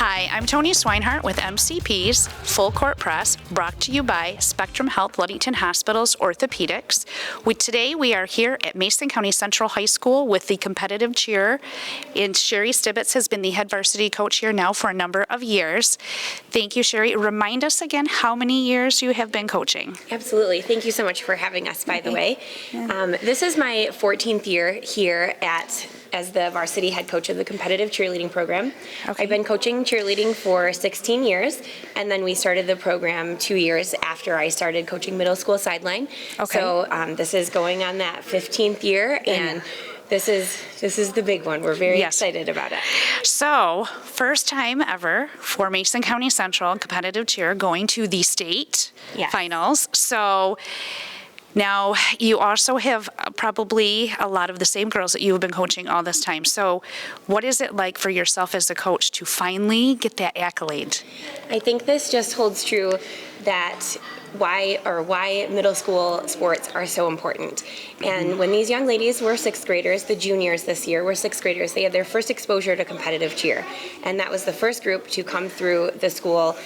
Hi, I'm Toni Swinehart with MCP's Full Court Press, brought to you by Spectrum Health Ludington Hospital's Orthopedics. Today we are here at Mason County Central High School with the competitive cheer, and Cheri Stibitz has been the head varsity coach here now for a number of years. Thank you, Cheri. Remind us again how many years you have been coaching. Absolutely. Thank you so much for having us, by the way. This is my 14th year here as the varsity head coach of the competitive cheerleading program. Okay. I've been coaching cheerleading for 16 years, and then we started the program 2 years after I started coaching middle school sideline. Okay. So this is going on that 15th year, and this is the big one. We're very excited about it. So, first time ever for Mason County Central competitive cheer going to the state finals. So, now, you also have probably a lot of the same girls that you have been coaching all this time. So what is it like for yourself as a coach to finally get that accolade? I think this just holds true that why middle school sports are so important. And when these young ladies were sixth graders, the juniors this year were sixth graders, they had their first exposure to competitive cheer. And that was the first group to come through the school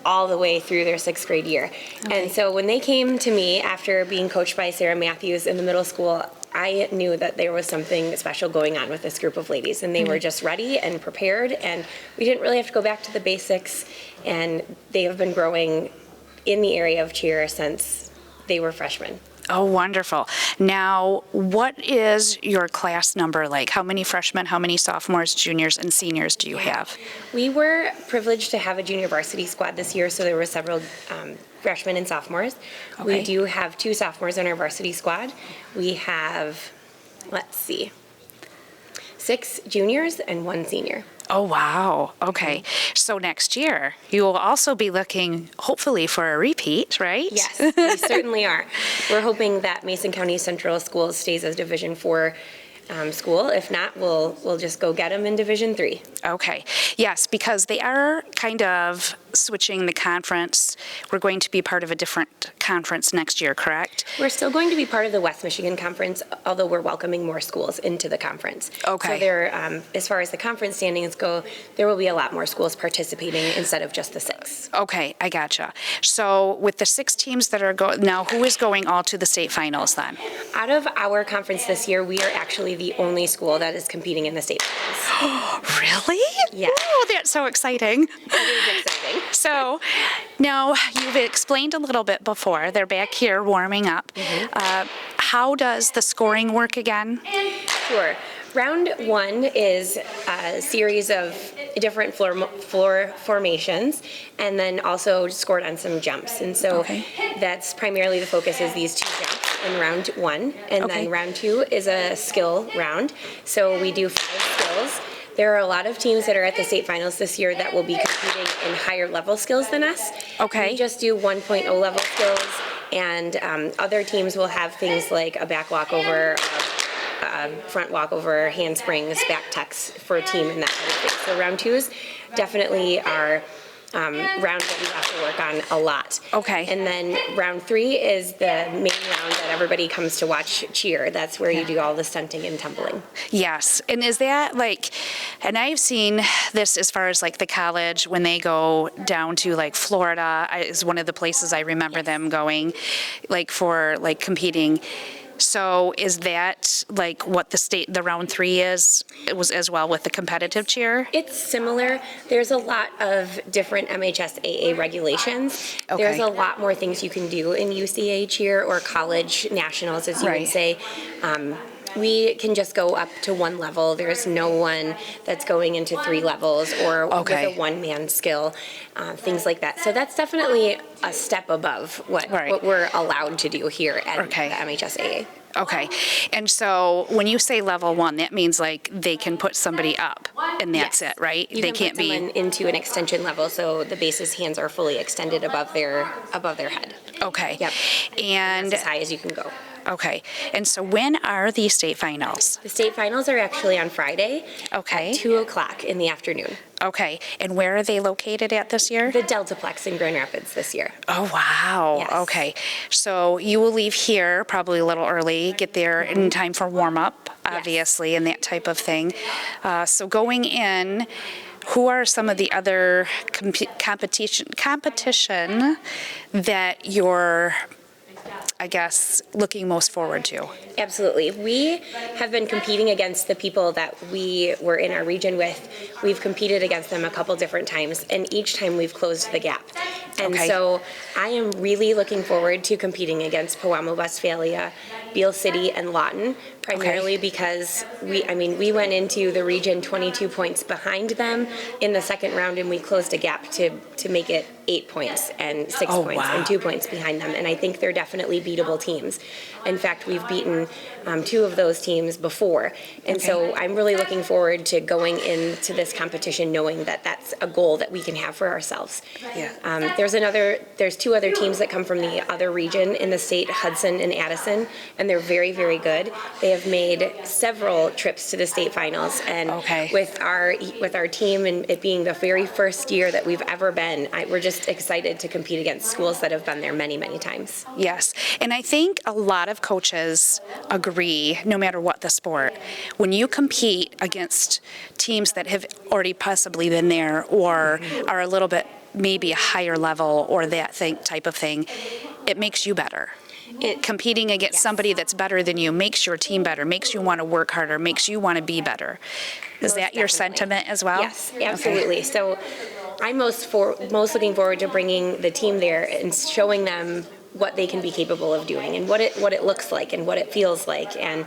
all the way through their sixth grade year. Okay. And so when they came to me after being coached by Sarah Matthews in the middle school, I knew that there was something special going on with this group of ladies, and they were just ready and prepared, and we didn't really have to go back to the basics, and they have been growing in the area of cheer since they were freshmen. Oh, wonderful. Now, what is your class number like? How many freshmen, how many sophomores, juniors, and seniors do you have? We were privileged to have a junior varsity squad this year, so there were several freshmen and sophomores. Okay. We do have 2 sophomores in our varsity squad. We have, 6 juniors and 1 senior. Oh, wow. Okay. So next year, you will also be looking, hopefully, for a repeat, right? Yes, we certainly are. We're hoping that Mason County Central Schools stays as Division IV school. If not, we'll just go get them in Division III. Okay. Yes, because they are kind of switching the conference. We're going to be part of a different conference next year, correct? We're still going to be part of the West Michigan Conference, although we're welcoming more schools into the conference. Okay. So there, as far as the conference standings go, there will be a lot more schools participating instead of just the 6. Okay, I gotcha. So with the 6 teams that are going, now who is going all to the state finals then? Out of our conference this year, we are actually the only school that is competing in the state finals. Really? Yeah. Oh, that's so exciting. It is exciting. So now you've explained a little bit before. They're back here warming up. How does the scoring work again? Sure. Round 1 is a series of different floor formations, and then also scored on some jumps. And so that's primarily the focus is these 2 jumps in round 1. And then round 2 is a skill round. So we do 5 skills. There are a lot of teams that are at the state finals this year that will be competing in higher level skills than us. Okay. We just do 1.0 level skills, and other teams will have things like a back walkover, front walkover, handsprings, back tucks for a team and that kind of thing. So round 2s definitely are rounds that we have to work on a lot. Okay. And then round 3 is the main round that everybody comes to watch cheer. That's where you do all the stunting and tumbling. Yes. And is that like, and I've seen this as far as like the college when they go down to like Florida is one of the places I remember them going like for like competing. So is that like what the round 3 is? It was as well with the competitive cheer? It's similar. There's a lot of different MHSAA regulations. Okay. There's a lot more things you can do in UCA cheer or college nationals, as you would say. We can just go up to 1 level. There's no one that's going into 3 levels or with a one-man skill, things like that. So that's definitely a step above what we're allowed to do here at the MHSAA. Okay. And so when you say level 1, that means like they can put somebody up and that's it, right? They can't put someone into an extension level, so the base's hands are fully extended above their head. Okay. Yep. And that's as high as you can go. Okay. And so when are the state finals? The state finals are actually on Friday at 2:00 in the afternoon. Okay. And where are they located at this year? The Deltaplex in Grand Rapids this year. Oh, wow. Yes. Okay. So you will leave here probably a little early, get there in time for warm-up, obviously, and that type of thing. So going in, who are some of the other competition that you're, I guess, looking most forward to? Absolutely. We have been competing against the people that we were in our region with. We've competed against them a couple different times, and each time we've closed the gap. And so I am really looking forward to competing against Pewamo, Westphalia, Beale City, and Lawton, primarily because we went into the region 22 points behind them in the second round, and we closed a gap to make it 8 points and 6 points and 2 points behind them. And I think they're definitely beatable teams. In fact, we've beaten two of those teams before. And so I'm really looking forward to going into this competition knowing that that's a goal that we can have for ourselves. Yeah. There's two other teams that come from the other region in the state, Hudson and Addison, and they're very, very good. They have made several trips to the state finals, and with our team and it being the very first year that we've ever been, we're just excited to compete against schools that have been there many, many times. Yes, and I think a lot of coaches agree, no matter what the sport, when you compete against teams that have already possibly been there or are a little bit maybe a higher level or that type of thing, it makes you better. Competing against somebody that's better than you makes your team better, makes you want to work harder, makes you want to be better. Is that your sentiment as well? Yes, absolutely. So I'm most looking forward to bringing the team there and showing them what they can be capable of doing and what it looks like and what it feels like, and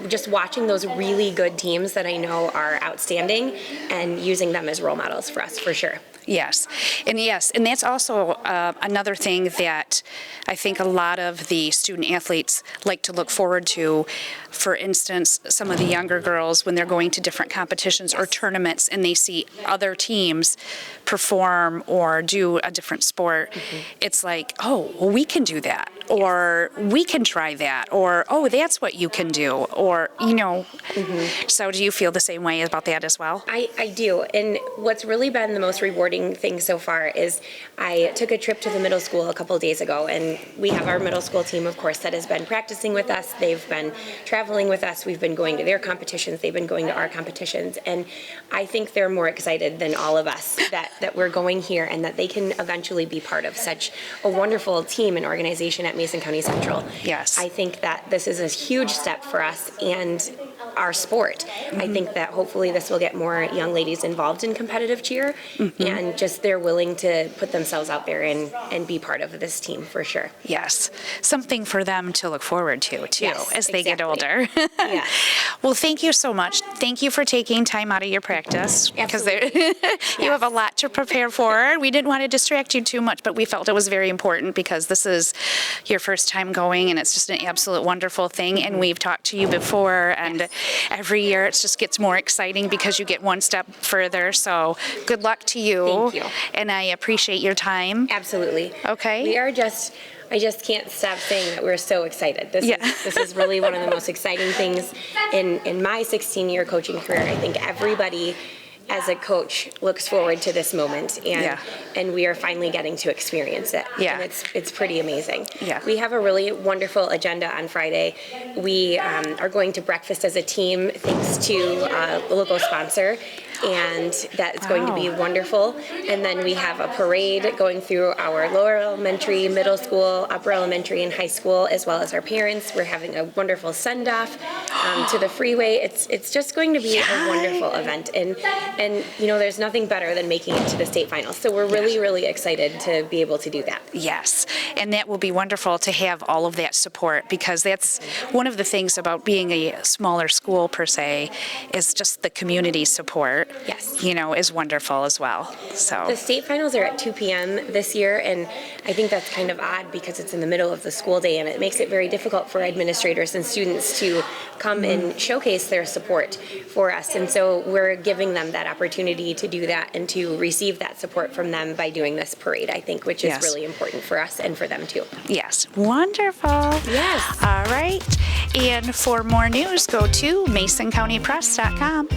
just watching those really good teams that I know are outstanding and using them as role models for us, for sure. Yes, and that's also another thing that I think a lot of the student athletes like to look forward to. For instance, some of the younger girls, when they're going to different competitions or tournaments and they see other teams perform or do a different sport, it's like, oh, well, we can do that, or we can try that, or, oh, that's what you can do, or, So do you feel the same way about that as well? I do, and what's really been the most rewarding thing so far is I took a trip to the middle school a couple days ago, and we have our middle school team, of course, that has been practicing with us. They've been traveling with us. We've been going to their competitions. They've been going to our competitions, and I think they're more excited than all of us that we're going here and that they can eventually be part of such a wonderful team and organization at Mason County Central. Yes. I think that this is a huge step for us and our sport. I think that hopefully this will get more young ladies involved in competitive cheer, and just they're willing to put themselves out there and be part of this team for sure. Yes, something for them to look forward to too, as they get older. Yeah. Well, thank you so much. Thank you for taking time out of your practice, because you have a lot to prepare for. We didn't want to distract you too much, but we felt it was very important because this is your first time going, and it's just an absolute wonderful thing. And we've talked to you before, and every year it just gets more exciting because you get one step further. So good luck to you. Thank you. And I appreciate your time. Absolutely. Okay. I just can't stop saying that we're so excited. This is really one of the most exciting things in my 16-year coaching career. I think everybody as a coach looks forward to this moment, and we are finally getting to experience it. Yeah. And it's pretty amazing. Yeah. We have a really wonderful agenda on Friday. We are going to breakfast as a team thanks to a local sponsor, and that's going to be wonderful. And then we have a parade going through our lower elementary, middle school, upper elementary, and high school, as well as our parents. We're having a wonderful send-off to the freeway. It's just going to be a wonderful event, and there's nothing better than making it to the state finals. So we're really, really excited to be able to do that. Yes, and that will be wonderful to have all of that support, because that's one of the things about being a smaller school per se, is just the community support. Yes. Is wonderful as well. So the state finals are at 2 p.m. this year, and I think that's kind of odd because it's in the middle of the school day, and it makes it very difficult for administrators and students to come and showcase their support for us. And so we're giving them that opportunity to do that and to receive that support from them by doing this parade, I think, which is really important for us and for them too. Yes. Wonderful. Yes. All right. And for more news, go to MasonCountyPress.com.